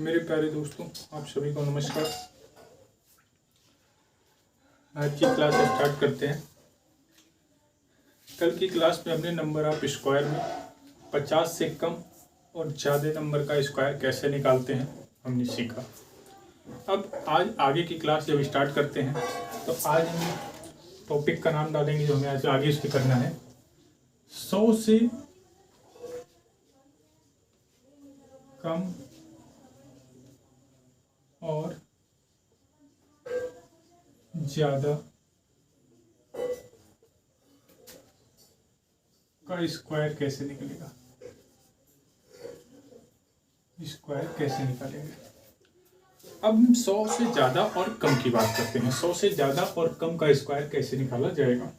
मेरे प्यारे दोस्तों, आप सभी को नमस्कार। आज की क्लास स्टार्ट करते हैं। कल की क्लास में हमने नंबर ऑफ स्क्वायर में 50 से कम और ज़्यादा नंबर का स्क्वायर कैसे निकालते हैं हमने सीखा। अब आज आगे की क्लास जब स्टार्ट करते हैं तो आज हम टॉपिक का नाम डालेंगे जो हमें आज आगे उसके करना है 100 से कम और ज़्यादा का स्क्वायर कैसे निकलेगा। स्क्वायर कैसे निकालेंगे। अब हम 100 से ज़्यादा और कम की बात करते हैं। 100 से ज़्यादा और कम का स्क्वायर कैसे निकाला जाएगा।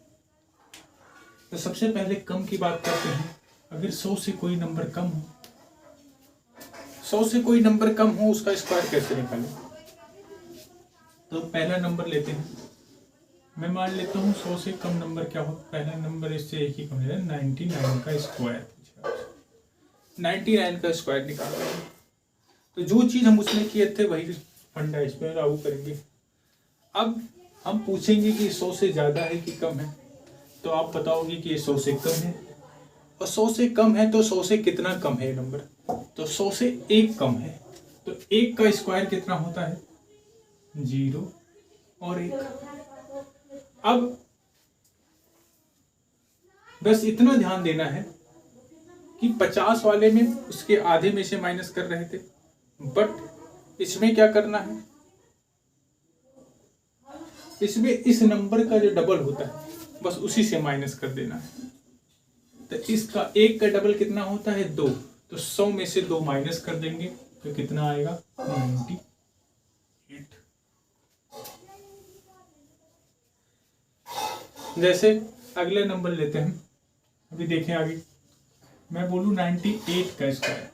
तो सबसे पहले कम की बात करते हैं। अगर 100 से कोई नंबर कम हो, 100 से कोई नंबर कम हो, उसका स्क्वायर कैसे निकालें। तो पहला नंबर लेते हैं। मैं मान लेता हूँ 100 से कम नंबर क्या हो। पहला नंबर इससे एक ही कम है, 99 का स्क्वायर। 99 का स्क्वायर निकालना है। तो जो चीज़ हम उसमें किए थे वही फंडा इसमें लागू करेंगे। अब हम पूछेंगे कि 100 से ज़्यादा है कि कम है। तो आप बताओगे कि ये 100 से कम है, और 100 से कम है तो 100 से कितना कम है नंबर। तो 100 से 1 कम है, तो 1 का स्क्वायर कितना होता है, 0 और 1। अब बस इतना ध्यान देना है कि 50 वाले में उसके आधे में से माइनस कर रहे थे, बट इसमें क्या करना है, इसमें इस नंबर का जो डबल होता है बस उसी से माइनस कर देना है। तो इसका 1 का डबल कितना होता है, 2। तो 100 में से 2 माइनस कर देंगे तो कितना आएगा, 98। जैसे अगले नंबर लेते हैं। अभी देखें आगे, मैं बोलूं 98 का स्क्वायर।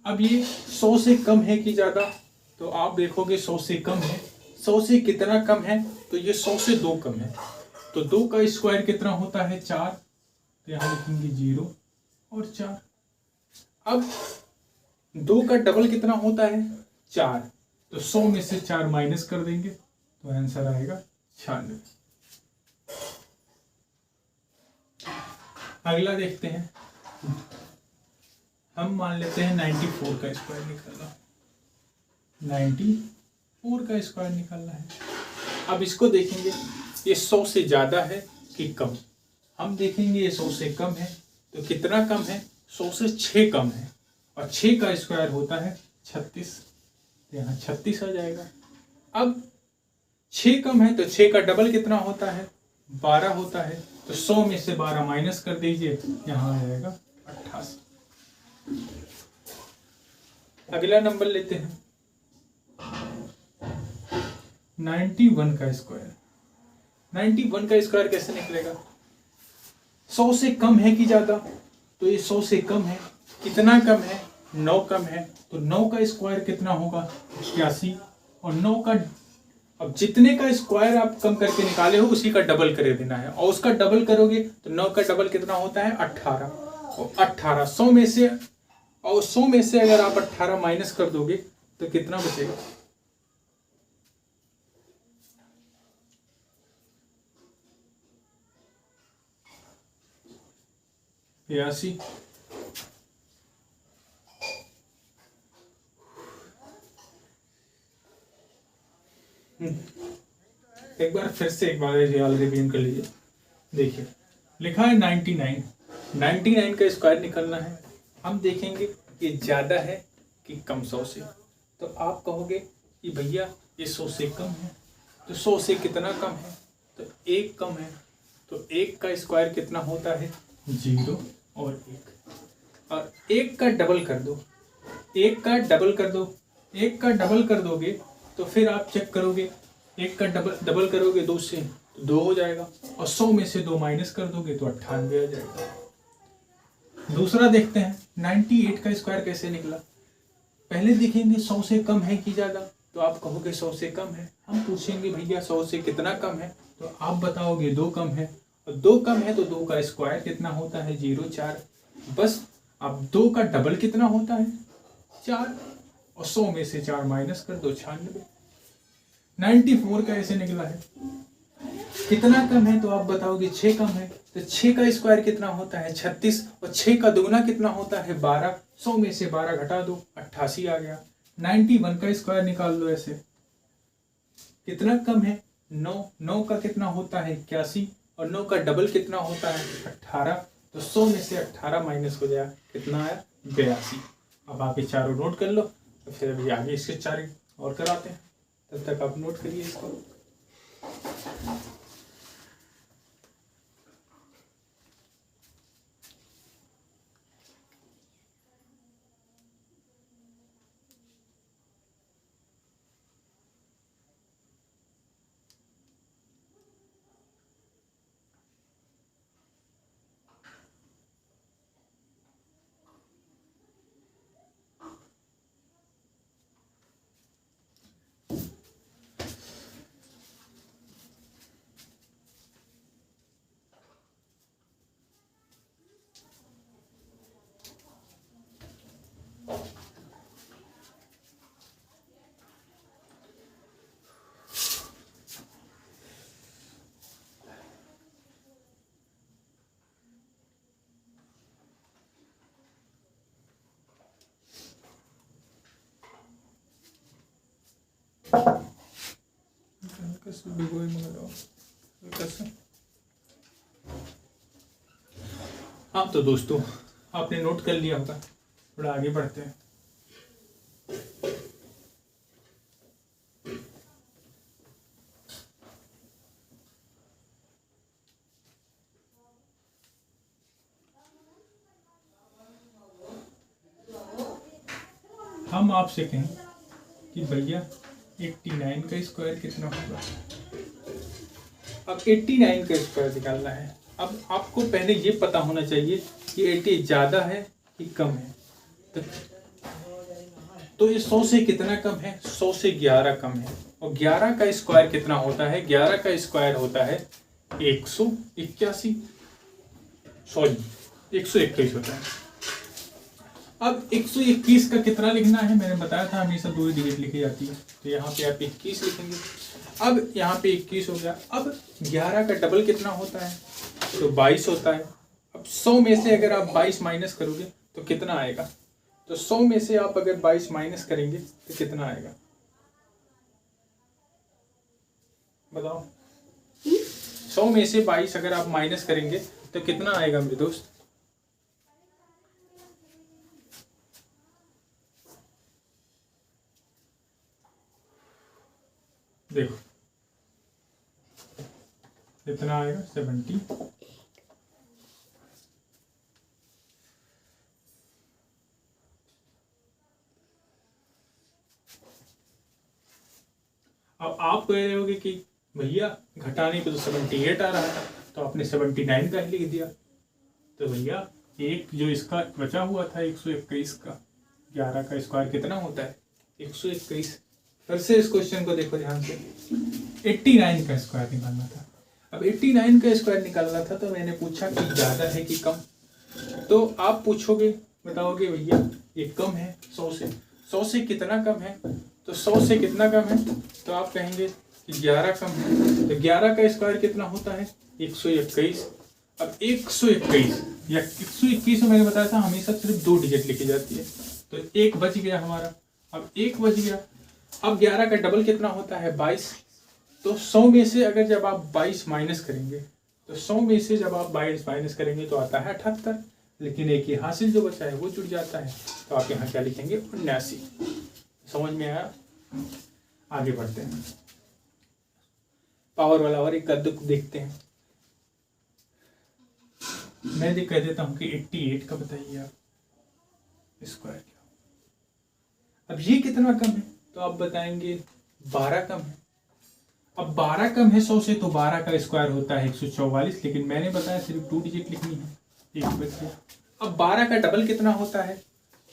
अब ये 100 से कम है कि ज़्यादा, तो आप देखोगे 100 से कम है। 100 से कितना कम है, तो ये 100 से 2 कम है। तो 2 का स्क्वायर कितना होता है, 4। तो यहाँ लिखेंगे 0 और 4। अब 2 का डबल कितना होता है, 4। तो 100 में से 4 माइनस कर देंगे तो आंसर आएगा 96। अगला देखते हैं। हम मान लेते हैं 94 का स्क्वायर निकालना। 94 का स्क्वायर निकालना है। अब इसको देखेंगे ये 100 से ज़्यादा है कि कम। हम देखेंगे ये 100 से कम है, तो कितना कम है, 100 से 6 कम है, और 6 का स्क्वायर होता है 36। तो यहाँ 36 आ जाएगा। अब 6 कम है तो 6 का डबल कितना होता है, 12 होता है। तो 100 में से 12 माइनस कर दीजिए, यहाँ आ जाएगा 88। अगला नंबर लेते हैं 91 का स्क्वायर। 91 का स्क्वायर कैसे निकलेगा। 100 से कम है कि ज़्यादा, तो ये 100 से कम है। कितना कम है, 9 कम है। तो 9 का स्क्वायर कितना होगा, 81। और 9 का, अब जितने का स्क्वायर आप कम करके निकाले हो उसी का डबल कर देना है, और उसका डबल करोगे तो 9 का डबल कितना होता है, 18। और 18 100 में से, और 100 में से अगर आप 18 माइनस कर दोगे तो कितना बचेगा, 82। एक बार फिर से एक बार रिवीजन कर लीजिए। देखिए लिखा है 99 का स्क्वायर निकलना है। हम देखेंगे ये ज़्यादा है कि कम 100 से। तो आप कहोगे कि भैया ये 100 से कम है। तो 100 से कितना कम है, तो 1 कम है। तो 1 का स्क्वायर कितना होता है, 0 और 1। और 1 का डबल कर दो, 1 का डबल कर दो। 1 का डबल कर दोगे तो फिर आप चेक करोगे, 1 का डबल करोगे 2 से तो 2 हो जाएगा, और 100 में से 2 माइनस कर दोगे तो 98 आ जाएगा। दूसरा देखते हैं 98 का स्क्वायर कैसे निकला। पहले देखेंगे 100 से कम है कि ज़्यादा, तो आप कहोगे 100 से कम है। हम पूछेंगे भैया 100 से कितना कम है, तो आप बताओगे 2 कम है, और 2 कम है तो 2 का स्क्वायर कितना होता है, 0 4। बस अब 2 का डबल कितना होता है, 4 और 100 में से 4 माइनस कर दो 96। 94 का ऐसे निकला है। कितना कम है तो आप बताओगे 6 कम है, तो 6 का स्क्वायर कितना होता है 36 और 6 का दुगना कितना होता है 12। 100 में से 12 घटा दो 88 आ गया। 91 का स्क्वायर निकाल लो ऐसे। कितना कम है 9, 9 का कितना होता है 81 और 9 का डबल कितना होता है 18। तो 100 में से 18 माइनस हो जाए कितना आया 82। अब आप ये चारों नोट कर लो, तो फिर अभी आगे इसके 4 और कराते हैं, तब तक आप नोट करिए इसको। हाँ तो दोस्तों आपने नोट कर लिया होगा, थोड़ा आगे बढ़ते हैं। हम आपसे कहें कि भैया 89 का स्क्वायर कितना होगा। अब 89 का स्क्वायर निकालना है। अब आपको पहले ये पता होना चाहिए कि 80 ज़्यादा है कि कम है। तो ये 100 से कितना कम है 100 से 11 कम है। और 11 का स्क्वायर कितना होता है 11 का स्क्वायर होता है 181 सॉरी 121 होता है। अब 121 का कितना लिखना है, मैंने बताया था हमेशा 2 डिजिट लिखी जाती है, तो यहाँ पे आप 21 लिखेंगे। अब यहाँ पे 21 हो गया। अब 11 का डबल कितना होता है तो 22 होता है। अब 100 में से अगर आप 22 माइनस करोगे तो कितना आएगा, तो 100 में से आप अगर 22 माइनस करेंगे तो कितना आएगा बताओ। 100 में से 22 अगर आप माइनस करेंगे तो कितना आएगा मेरे दोस्त। देखो कितना आएगा 70। अब आप कह रहे होगे कि भैया घटाने पे तो 78 आ रहा है, तो आपने 79 का ही लिख दिया। तो भैया एक जो इसका बचा हुआ था 121 का 11 का स्क्वायर कितना होता है 121। फिर से इस क्वेश्चन को देखो ध्यान से। 89 का स्क्वायर निकालना था। अब 89 का स्क्वायर निकालना था तो मैंने पूछा कि ज़्यादा है कि कम। तो आप पूछोगे बताओगे भैया ये कम है 100 से। 100 से कितना कम है, तो 100 से कितना कम है तो आप कहेंगे कि 11 कम है। तो 11 का स्क्वायर कितना होता है 121। अब 121 या 121 में मैंने बताया था हमेशा सिर्फ 2 डिजिट लिखी जाती है, तो एक बच गया हमारा। अब एक बच गया। अब 11 का डबल कितना होता है 22। तो 100 में से अगर जब आप 22 माइनस करेंगे तो 100 में से जब आप 22 माइनस करेंगे तो आता है 78। लेकिन एक ही हासिल जो बचा है वो जुड़ जाता है, तो आप यहाँ क्या लिखेंगे 79। समझ में आया। आगे बढ़ते हैं, पावर वाला और एक कद्दू देखते हैं। मैं ये कह देता हूँ कि 88 का बताइए आप स्क्वायर क्या। अब ये कितना कम है तो आप बताएंगे 12 कम है। अब 12 कम है 100 से, तो 12 का स्क्वायर होता है 144। लेकिन मैंने बताया सिर्फ 2 डिजिट लिखनी है, एक बच गया। अब 12 का डबल कितना होता है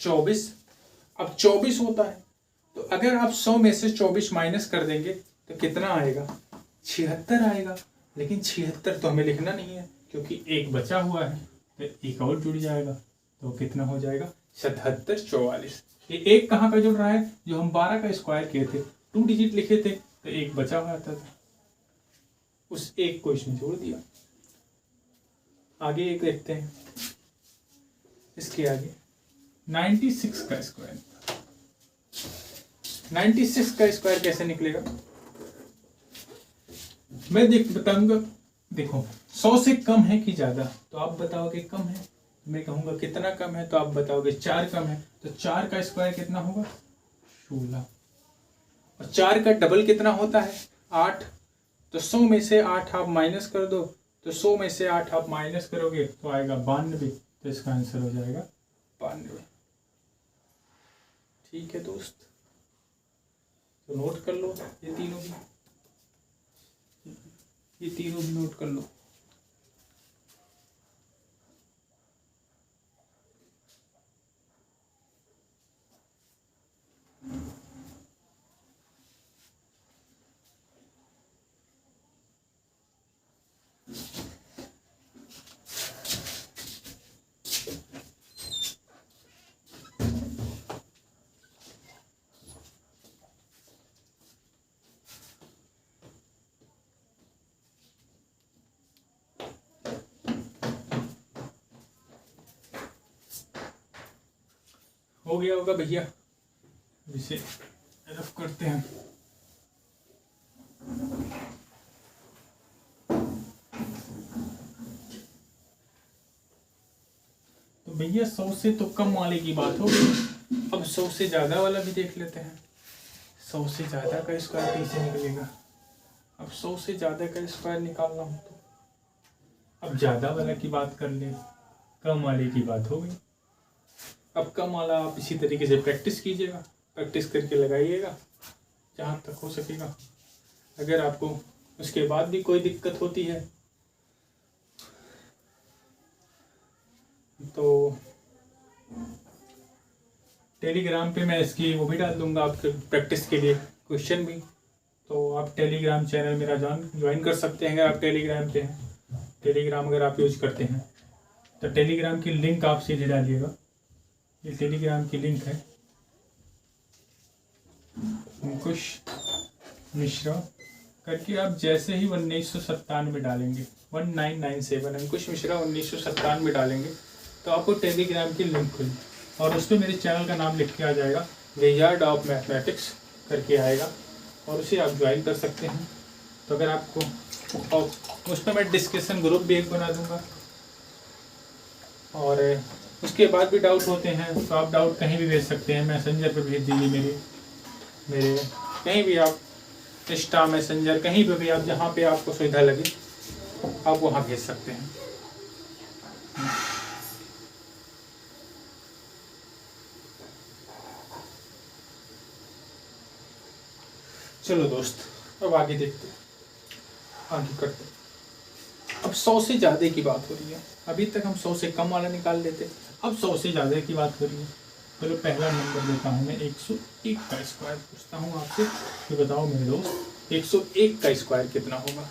24। अब 24 होता है, तो अगर आप 100 में से 24 माइनस कर देंगे तो कितना आएगा 76 आएगा। लेकिन 76 तो हमें लिखना नहीं है क्योंकि एक बचा हुआ है, तो एक और जुड़ जाएगा, तो कितना हो जाएगा 77 44। ये एक कहाँ का जुड़ रहा है, जो हम 12 का स्क्वायर किए थे, 2 डिजिट लिखे थे तो एक बचा हुआ था, उस एक को इसमें जोड़ दिया। आगे एक देखते हैं, इसके आगे 96 का स्क्वायर। 96 का स्क्वायर कैसे निकलेगा, मैं बताऊंगा। देखो 100 से कम है कि ज्यादा, तो आप बताओगे कम है, मैं कहूंगा कितना कम है, तो आप बताओगे 4 कम है, तो 4 का स्क्वायर कितना होगा 16, और 4 का डबल कितना होता है 8, तो 100 में से 8 आप माइनस कर दो, तो 100 में से 8 आप माइनस करोगे तो आएगा 92, तो इसका आंसर हो जाएगा 92। ठीक है दोस्त, तो नोट कर लो ये तीनों भी नोट कर लो। हो गया होगा भैया, इसे रफ करते हैं। तो भैया 100 से तो कम वाले की बात हो गई, अब 100 से ज्यादा वाला भी देख लेते हैं। 100 से ज्यादा का स्क्वायर कैसे निकलेगा, अब 100 से ज्यादा का स्क्वायर निकालना हो तो अब ज्यादा वाला की बात कर ले, कम वाले की बात हो गई। अब कम वाला आप इसी तरीके से प्रैक्टिस कीजिएगा, प्रैक्टिस करके लगाइएगा जहाँ तक हो सकेगा। अगर आपको उसके बाद भी कोई दिक्कत होती है तो टेलीग्राम पे मैं इसकी वो भी डाल दूंगा आपके प्रैक्टिस के लिए क्वेश्चन भी, तो आप टेलीग्राम चैनल मेरा ज्वाइन कर सकते हैं अगर आप टेलीग्राम पे हैं। टेलीग्राम अगर आप यूज करते हैं तो टेलीग्राम की लिंक आप सीधे डालिएगा, ये टेलीग्राम की लिंक है, अंकुश मिश्रा करके आप जैसे ही 1997 डालेंगे 1997 अंकुश मिश्रा 1997 डालेंगे तो आपको टेलीग्राम की लिंक खुली और उस पर मेरे चैनल का नाम लिख के आ जाएगा, विजार्ड ऑफ मैथमेटिक्स करके आएगा और उसे आप ज्वाइन कर सकते हैं। तो अगर आपको, और उस पर मैं डिस्कशन ग्रुप भी एक बना दूंगा, और उसके बाद भी डाउट होते हैं तो आप डाउट कहीं भी भेज सकते हैं, मैसेंजर पे भेज दीजिए, मेरे कहीं भी आप, इंस्टा मैसेंजर कहीं पे भी आप, जहाँ पे आपको सुविधा लगे आप वहाँ भेज सकते हैं। चलो दोस्त अब आगे देखते हैं, आगे करते हैं। अब 100 से ज़्यादा की बात हो रही है, अभी तक हम 100 से कम वाला निकाल लेते, अब 100 से ज़्यादा की बात हो रही है। चलो पहला नंबर देता हूँ मैं, 101 का स्क्वायर पूछता हूँ आपसे, तो बताओ मेरे दोस्त 101 का स्क्वायर कितना होगा।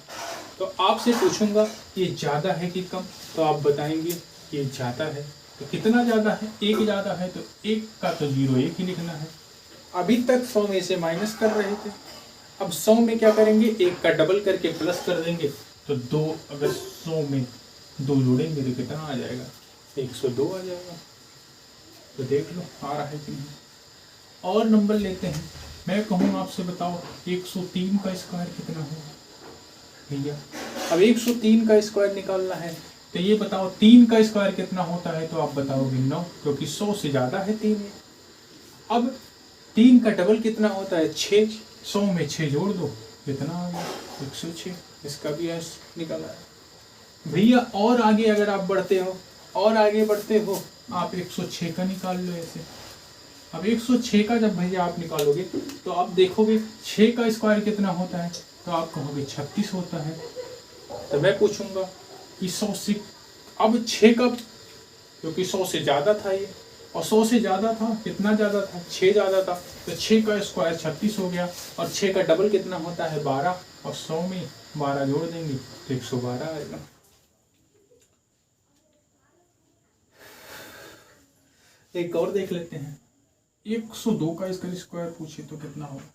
तो आपसे पूछूंगा ये ज़्यादा है कि कम, तो आप बताएंगे ये ज़्यादा है। तो कितना ज़्यादा है, एक ज़्यादा है, तो एक का तो 0 1 ही लिखना है। अभी तक 100 में से माइनस कर रहे थे, अब 100 में क्या करेंगे, एक का डबल करके प्लस कर देंगे, तो 2, अगर 100 में 2 जोड़ेंगे तो कितना आ जाएगा, 102 आ जाएगा। तो देख लो आ रहा है कि नहीं। और नंबर लेते हैं, मैं कहूँ आपसे बताओ 103 का स्क्वायर कितना होगा भैया। अब 103 का स्क्वायर निकालना है, तो ये बताओ 3 का स्क्वायर कितना होता है, तो आप बताओगे 9, क्योंकि 100 से ज़्यादा है 3 है। अब 3 का डबल कितना होता है 6, 100 में 6 जोड़ दो कितना आ गया 106, इसका भी निकाला है भैया। और आगे अगर आप बढ़ते हो, और आगे बढ़ते हो, आप 106 का निकाल लो ऐसे। अब 106 का जब भैया आप निकालोगे तो आप देखोगे 6 का स्क्वायर कितना होता है, तो आप कहोगे 36 होता है। तो मैं पूछूंगा कि 100 से, अब 6 का, क्योंकि 100 से ज़्यादा था ये, और 100 से ज़्यादा था, कितना ज़्यादा था 6 ज़्यादा था, तो 6 का स्क्वायर 36 हो गया, और 6 का डबल कितना होता है 12, और 100 में 12 जोड़ देंगे तो 112 आएगा। एक और देख लेते हैं, 102 का इसका स्क्वायर पूछे तो कितना होगा।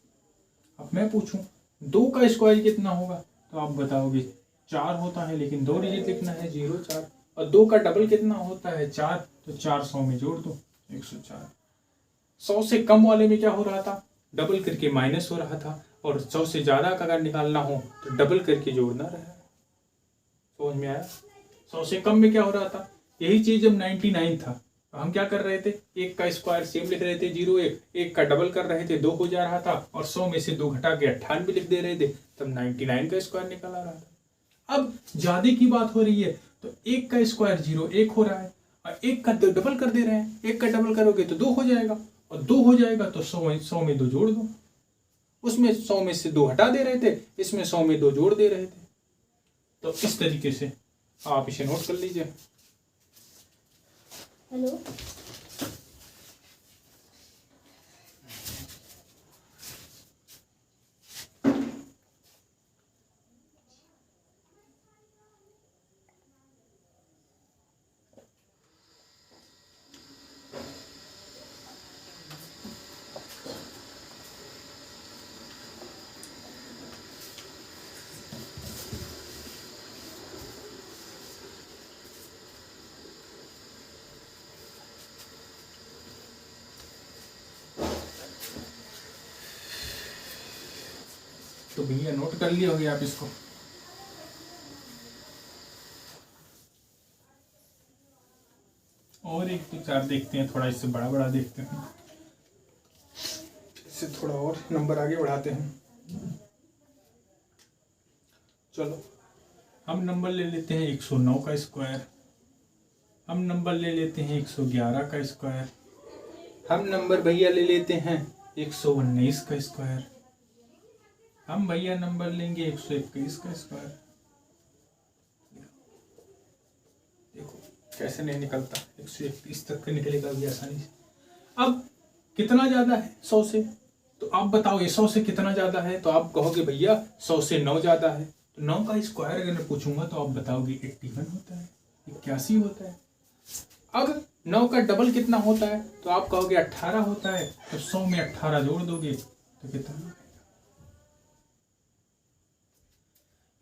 अब मैं पूछूं 2 का स्क्वायर कितना होगा, तो आप बताओगे 4 होता है, लेकिन 2 डिजिट लिखना है 0 4, और 2 का डबल कितना होता है 4, तो 4 100 में जोड़ दो 104। 100 से कम वाले में क्या हो रहा था, डबल करके माइनस हो रहा था, और 100 से ज़्यादा का अगर निकालना हो तो डबल करके जोड़ना रहा। समझ में आया। 100 से कम में क्या हो रहा था, यही चीज़ जब 99 था तो हम क्या कर रहे थे, 1 का स्क्वायर सेम लिख रहे थे 0 1, 1 का डबल कर रहे थे 2 हो जा रहा था, और 100 में से 2 घटा के 98 लिख दे रहे थे, तब 99 का स्क्वायर निकल आ रहा था। अब ज़्यादा की बात हो रही है तो 1 का स्क्वायर 0 1 हो रहा है, और 1 का डबल कर दे रहे हैं, 1 का डबल करोगे तो 2 हो जाएगा, और 2 हो जाएगा तो 100 में 2 जोड़ दो, उसमें 100 में से 2 हटा दे रहे थे, इसमें 100 में 2 जोड़ दे रहे थे। तो इस तरीके से आप इसे नोट कर लीजिए। हेलो, तो भैया नोट कर लिए होगे आप इसको। और एक तो 4 देखते हैं, थोड़ा इससे बड़ा बड़ा देखते हैं, इससे थोड़ा और नंबर आगे बढ़ाते हैं। चलो हम नंबर ले लेते हैं 109 का स्क्वायर, हम नंबर ले लेते हैं 111 का स्क्वायर, हम नंबर भैया ले लेते हैं 119 का स्क्वायर, हम भैया नंबर लेंगे 121 का स्क्वायर। देखो कैसे नहीं निकलता, 121 तक का निकलेगा भी आसानी से। अब कितना ज्यादा है 100 से, तो आप बताओ ये 100 से कितना ज्यादा है, तो आप कहोगे भैया 100 से 9 ज्यादा है, तो 9 का स्क्वायर अगर मैं पूछूंगा तो आप बताओगे 81 होता है, 81 होता है। अब 9 का डबल कितना होता है, तो आप कहोगे 18 होता है, तो 100 में 18 जोड़ दोगे तो कितना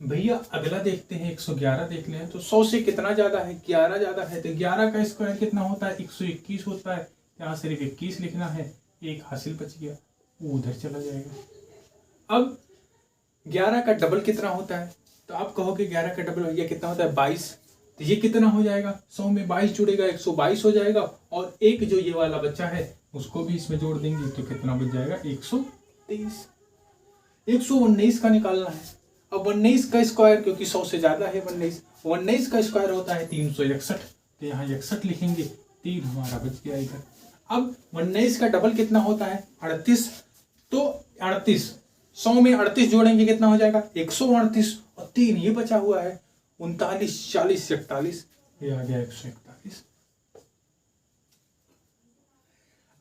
भैया। अगला देखते हैं 111 देख लें, तो 100 से कितना ज्यादा है, 11 ज्यादा है, तो 11 का स्क्वायर कितना होता है 121 होता है, यहाँ सिर्फ 21 लिखना है, एक हासिल बच गया, वो उधर चला जाएगा। अब 11 का डबल कितना होता है, तो आप कहोगे 11 का डबल भैया कितना होता है 22, तो ये कितना हो जाएगा 100 में 22 जुड़ेगा 122 हो जाएगा, और एक जो ये वाला बच्चा है उसको भी इसमें जोड़ देंगे तो कितना बच जाएगा 123। 119 का निकालना है। अब 19 का स्क्वायर क्योंकि 100 से ज्यादा है 19 का स्क्वायर होता है 361, तो यहाँ 61 लिखेंगे, 3 हमारा बच गया इधर। अब 19 का डबल कितना होता है 38, तो 38 100 में 38 जोड़ेंगे कितना हो जाएगा 138, और 3 ये बचा हुआ है 39 40 41, ये आ गया 141।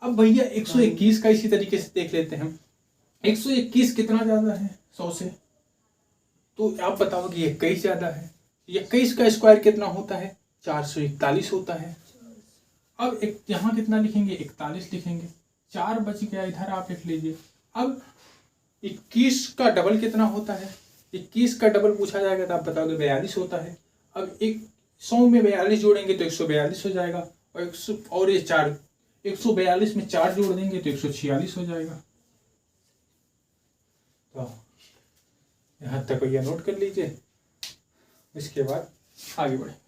अब भैया 121 का इसी तरीके से देख लेते हैं, 121 कितना ज्यादा है 100 से, तो आप बताओगे 21 ज्यादा है। 21 का स्क्वायर कितना होता है 441 होता है। अब एक यहाँ कितना लिखेंगे 41 लिखेंगे, 4 बच गया इधर आप लिख लीजिए। अब 21 का डबल कितना होता है, 21 का डबल पूछा जाएगा तो आप बताओगे 42 होता है। अब 100 में 42 जोड़ेंगे तो 142 हो जाएगा, और ये 4 142 में 4 जोड़ देंगे तो 146 हो जाएगा। तो यहाँ तक भैया नोट कर लीजिए, इसके बाद आगे बढ़े।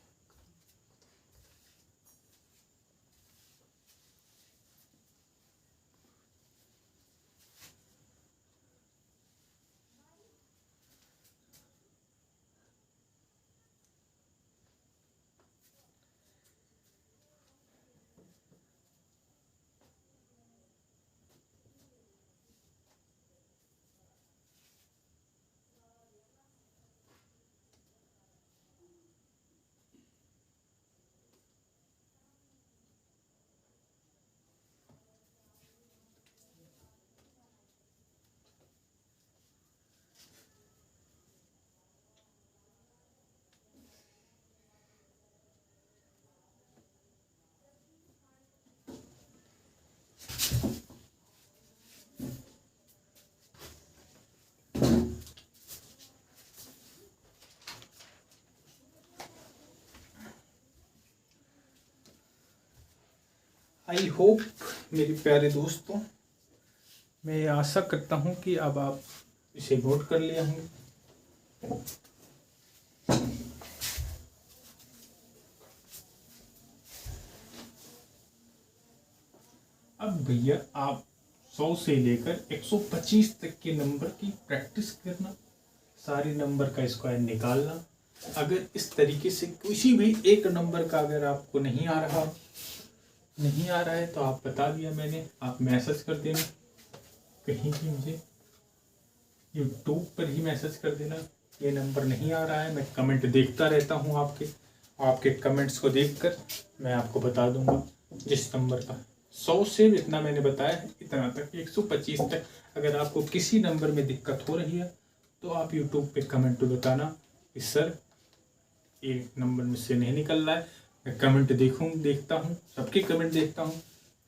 आई होप मेरे प्यारे दोस्तों, मैं आशा करता हूँ कि अब आप इसे नोट कर लिए होंगे। अब भैया आप 100 से लेकर 125 तक के नंबर की प्रैक्टिस करना, सारे नंबर का स्क्वायर निकालना। अगर इस तरीके से किसी भी एक नंबर का अगर आपको नहीं आ रहा है तो आप बता दिया मैंने, आप मैसेज कर देना कहीं भी, मुझे यूट्यूब पर ही मैसेज कर देना ये नंबर नहीं आ रहा है। मैं कमेंट देखता रहता हूँ आपके कमेंट्स को देखकर मैं आपको बता दूंगा जिस नंबर का 100 से इतना मैंने बताया है, इतना तक 125 तक अगर आपको किसी नंबर में दिक्कत हो रही है तो आप यूट्यूब पे कमेंट पे बताना कि सर ये नंबर मुझसे नहीं निकल रहा है। मैं कमेंट देखता हूँ, सबके कमेंट देखता हूँ।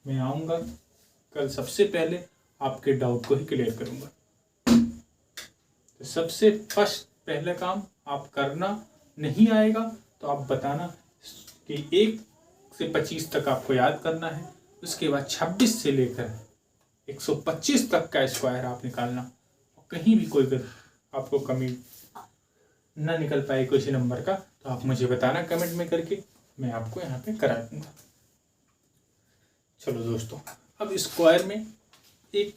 मैं आऊँगा कल, सबसे पहले आपके डाउट को ही क्लियर करूँगा। तो सबसे फर्स्ट पहला काम आप करना, नहीं आएगा तो आप बताना कि 1 से 25 तक आपको याद करना है। उसके बाद 26 से लेकर 125 तक का स्क्वायर आप निकालना। कहीं भी कोई आपको कमी ना निकल पाए किसी नंबर का तो आप मुझे बताना कमेंट में करके, मैं आपको यहाँ पे करा दूंगा। चलो दोस्तों, अब स्क्वायर में एक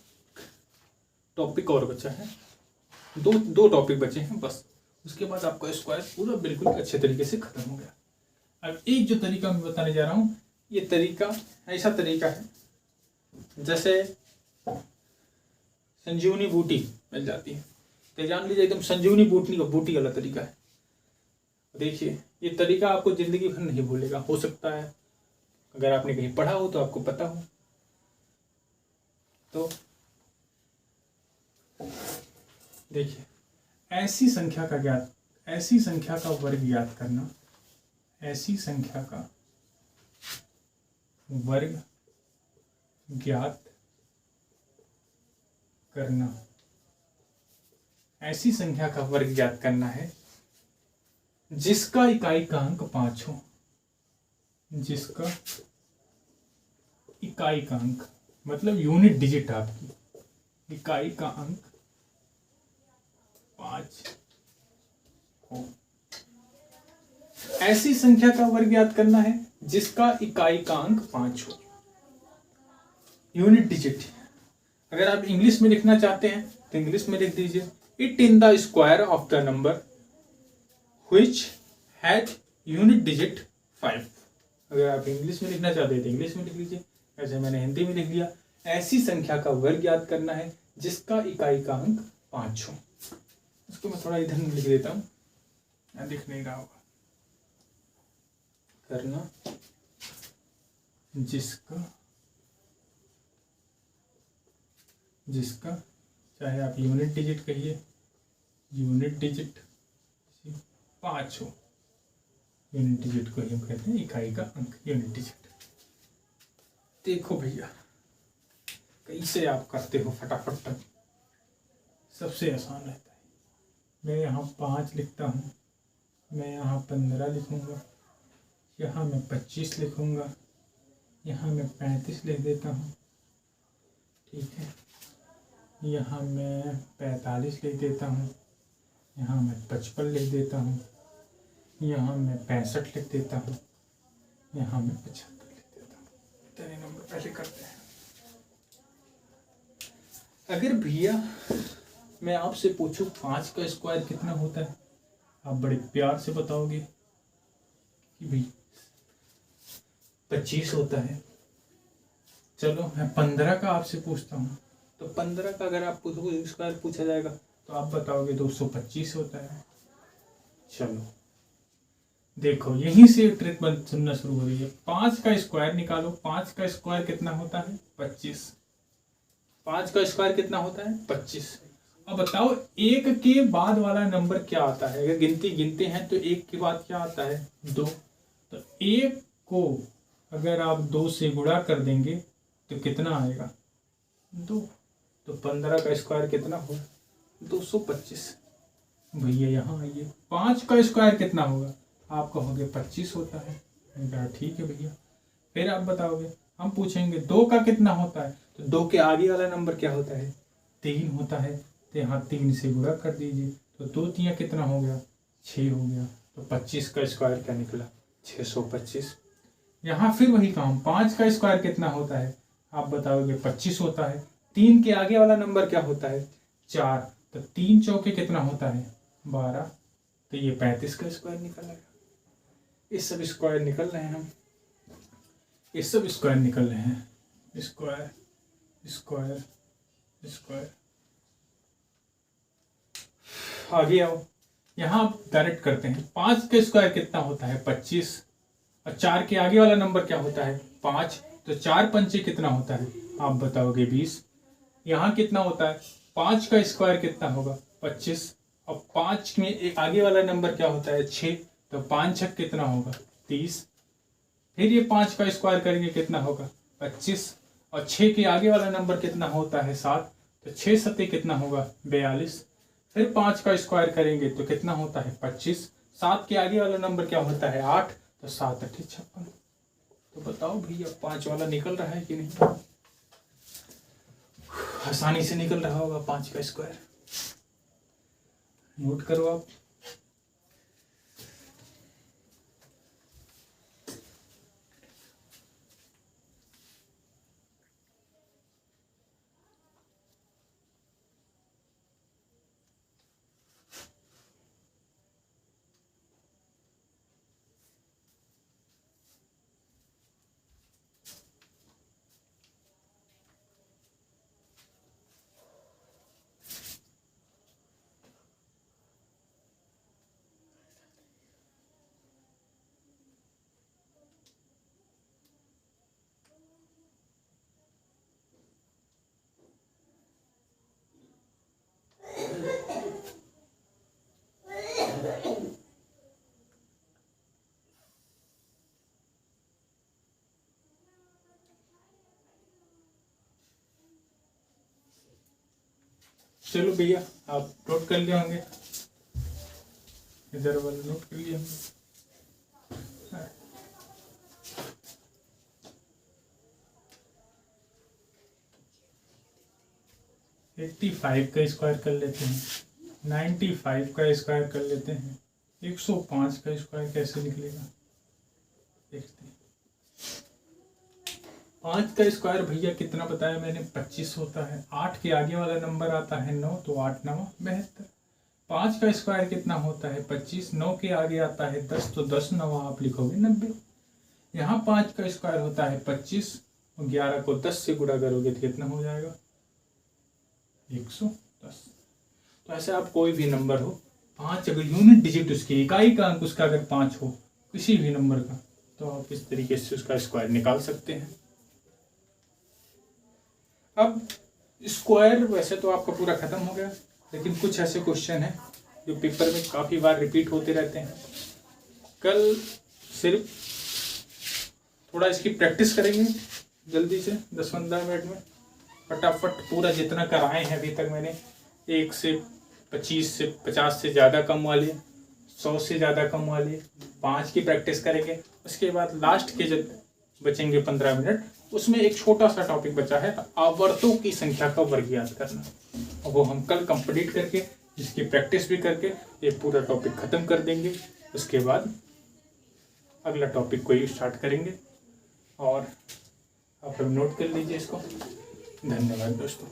टॉपिक और बचा है, दो टॉपिक बचे हैं बस। उसके बाद आपका स्क्वायर पूरा बिल्कुल अच्छे तरीके से खत्म हो गया। अब एक जो तरीका मैं बताने जा रहा हूँ, ये तरीका ऐसा तरीका है जैसे संजीवनी बूटी मिल जाती है, तो जान लीजिए एकदम संजीवनी बूटी वाला तरीका है। देखिए ये तरीका आपको जिंदगी भर नहीं भूलेगा। हो सकता है अगर आपने कहीं पढ़ा हो तो आपको पता हो। तो देखिए, ऐसी संख्या का वर्ग ज्ञात करना, ऐसी संख्या का वर्ग ज्ञात करना, ऐसी संख्या का वर्ग ज्ञात करना है जिसका इकाई का अंक 5 हो। जिसका इकाई का अंक मतलब यूनिट डिजिट, आपकी इकाई का अंक 5 हो। ऐसी संख्या का वर्ग ज्ञात करना है जिसका इकाई का अंक 5 हो, यूनिट डिजिट। अगर आप इंग्लिश में लिखना चाहते हैं तो इंग्लिश में लिख दीजिए, it in the square of the number which had unit digit 5। अगर आप इंग्लिश में लिखना चाहते हैं तो इंग्लिश में लिख लीजिए, ऐसे मैंने हिंदी में लिख दिया। ऐसी संख्या का वर्ग ज्ञात करना है जिसका इकाई का अंक 5 हो। इसको मैं थोड़ा इधर लिख देता हूँ, दिख नहीं रहा होगा। करना जिसका चाहे आप यूनिट डिजिट कहिए, यूनिट डिजिट 5 हो। यूनिट डिजिट को हम कहते हैं इकाई का अंक, यूनिट डिजिट। देखो भैया कैसे आप करते हो फटाफट तक, सबसे आसान रहता है। मैं यहाँ 5 लिखता हूँ, मैं यहाँ 15 लिखूँगा, यहाँ मैं 25 लिखूँगा, यहाँ मैं 35 लिख देता हूँ, ठीक है। यहाँ मैं 45 लिख देता हूँ, यहाँ मैं 55 लिख देता हूँ, यहाँ मैं 65 लिख देता हूँ, यहाँ मैं 75 लिख देता हूँ। इतने नंबर पहले करते हैं। अगर भैया मैं आपसे पूछूं 5 का स्क्वायर कितना होता है, आप बड़े प्यार से बताओगे कि भाई 25 होता है। चलो मैं 15 का आपसे पूछता हूँ, तो 15 का अगर आप स्क्वायर पूछा जाएगा तो आप बताओगे 225 होता है। चलो देखो यहीं से ट्रिक सुनना शुरू हो रही है। 5 का स्क्वायर निकालो, 5 का स्क्वायर कितना होता है 25। 5 का स्क्वायर कितना होता है 25। अब बताओ 1 के बाद वाला नंबर क्या आता है। अगर गिनते हैं तो 1 के बाद क्या आता है 2। तो 1 को अगर आप 2 से गुणा कर देंगे तो कितना आएगा 2। तो 15 का स्क्वायर कितना होगा 225। भैया यहाँ आइए, 5 का स्क्वायर कितना होगा, आप कहोगे 25 होता है। ठीक है भैया। फिर आप बताओगे हम पूछेंगे 2 का कितना होता है, तो 2 के आगे वाला नंबर क्या होता है, 3 होता है, तो यहाँ 3 से गुणा कर दीजिए, तो 2 3 कितना हो गया, 6 हो गया। तो 25 का स्क्वायर क्या निकला, 625। यहाँ फिर वही काम, 5 का स्क्वायर कितना होता है, आप बताओगे 25 होता है। 3 के आगे वाला नंबर क्या होता है, 4, तो 3 चौके कितना होता है, 12, तो ये 35 का स्क्वायर निकल आएगा। ये सब स्क्वायर निकल रहे हैं हम, ये सब स्क्वायर निकल रहे हैं, स्क्वायर स्क्वायर स्क्वायर। आगे आओ, यहाँ आप डायरेक्ट करते हैं। 5 का स्क्वायर कितना होता है, 25, और 4 के आगे वाला नंबर क्या होता है, 5, तो 4 पंचे कितना होता है, आप बताओगे 20। यहाँ कितना होता है, 5 का स्क्वायर कितना होगा, 25, और 5 में एक आगे वाला नंबर क्या होता है, 6, तो 5 छक कितना होगा, 30। फिर ये 5 का स्क्वायर करेंगे कितना होगा, 25, और 6 के आगे वाला नंबर कितना होता है, 7, तो 6 सत्ते कितना होगा, 42। फिर 5 का स्क्वायर करेंगे तो कितना होता है, 25। 7 के आगे वाला नंबर क्या होता है, 8, तो 7 8 56। तो बताओ भैया 5 वाला निकल रहा है कि नहीं, आसानी से निकल रहा होगा 5 का स्क्वायर। नोट करो आप। चलो भैया आप नोट कर लिए होंगे, इधर वाले नोट कर लिए होंगे। 85 का स्क्वायर कर लेते हैं, 95 का स्क्वायर कर लेते हैं, 105 का स्क्वायर कैसे निकलेगा, देखते हैं। 5 का स्क्वायर भैया कितना बताया मैंने, 25 होता है। 8 के आगे वाला नंबर आता है 9, तो 8 9 72। 5 का स्क्वायर कितना होता है, 25। 9 के आगे आता है 10, तो 10 9 आप लिखोगे 90। यहाँ 5 का स्क्वायर होता है 25, और 11 को 10 से गुणा करोगे तो कितना हो जाएगा, 110। तो ऐसे आप कोई भी नंबर हो, 5 अगर यूनिट डिजिट उसकी इकाई का अंक उसका अगर 5 हो किसी भी नंबर का, तो आप इस तरीके से उसका स्क्वायर निकाल सकते हैं। अब स्क्वायर वैसे तो आपका पूरा खत्म हो गया, लेकिन कुछ ऐसे क्वेश्चन हैं जो पेपर में काफ़ी बार रिपीट होते रहते हैं। कल सिर्फ थोड़ा इसकी प्रैक्टिस करेंगे जल्दी से 10-15 मिनट में, फटाफट पूरा जितना कराए हैं अभी तक मैंने, 1 से 25 से 50 से ज़्यादा कम वाले, 100 से ज़्यादा कम वाले, 5 की प्रैक्टिस करेंगे। उसके बाद लास्ट के जब बचेंगे 15 मिनट, उसमें एक छोटा सा टॉपिक बचा है, आवर्तों की संख्या का वर्ग याद करना, और वो हम कल कंप्लीट करके इसकी प्रैक्टिस भी करके ये पूरा टॉपिक ख़त्म कर देंगे। उसके बाद अगला टॉपिक को ही स्टार्ट करेंगे, और आप लोग नोट कर लीजिए इसको। धन्यवाद दोस्तों।